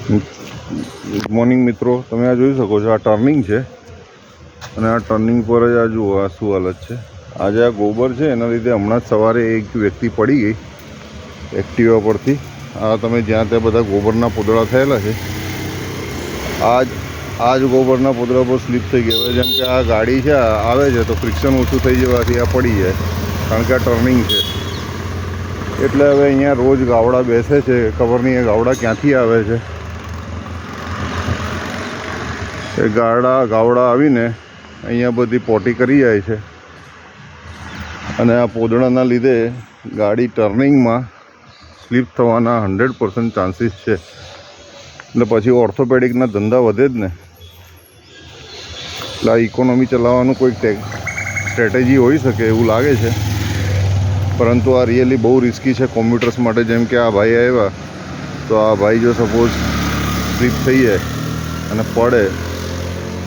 Good morning મિત્રો, તમે આ જોઈ શકો છો, આ ટર્નિંગ છે અને આ ટર્નિંગ પર જ આ જુઓ આ શું હાલત છે. આજે આ ગોબર છે એના લીધે હમણાં જ સવારે એક વ્યક્તિ પડી ગઈ એક્ટિવા પરથી. આ તમે જ્યાં ત્યાં બધા ગોબરના પોદળા થયેલા છે, આ જ ગોબરના પોદળા પર સ્લીપ થઈ ગઈ. હવે જેમ કે આ ગાડી છે આવે છે તો ફ્રિક્શન ઓછું થઈ જવાથી આ પડી જાય, કારણ કે આ ટર્નિંગ છે. એટલે હવે અહીંયા રોજ ગાવડા બેસે છે, ખબર નહીં એ ગાવડા ક્યાંથી આવે છે. એ ગાવડા આવીને અહીંયા બધી પોટી કરી જાય છે અને આ પોદળાના લીધે ગાડી ટર્નિંગમાં સ્લીપ થવાના 100% ચાન્સીસ છે. એટલે પછી ઓર્થોપેડિકના ધંધા વધે જ ને. એટલે આ ઇકોનોમી ચલાવવાનું કોઈક સ્ટ્રેટેજી હોઈ શકે એવું લાગે છે, પરંતુ આ રિયલી બહુ રિસ્કી છે કોમ્પ્યુટર્સ માટે. જેમ કે આ ભાઈ આવ્યા તો આ ભાઈ જો સપોઝ સ્લીપ થઈ જાય અને પડે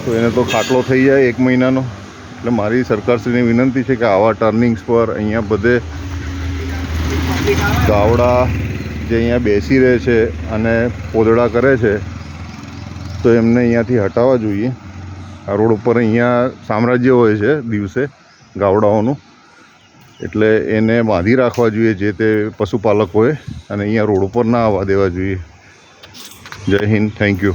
તો એને તો ખાટલો થઈ જાય 1 મહિનાનો. એટલે મારી સરકારશ્રીની વિનંતી છે કે આવા ટર્નિંગ્સ પર અહીંયા બધે ગાવડા જે અહીંયા બેસી રહે છે અને પોદળા કરે છે તો એમને અહીંયાથી હટાવવા જોઈએ. આ રોડ ઉપર અહીંયા સામ્રાજ્ય હોય છે દિવસે ગાવડાઓનું, એટલે એને બાંધી રાખવા જોઈએ જે તે પશુપાલકોએ, અને અહીંયા રોડ ઉપર ના આવવા દેવા જોઈએ. જય હિન્દ, થેન્ક યુ.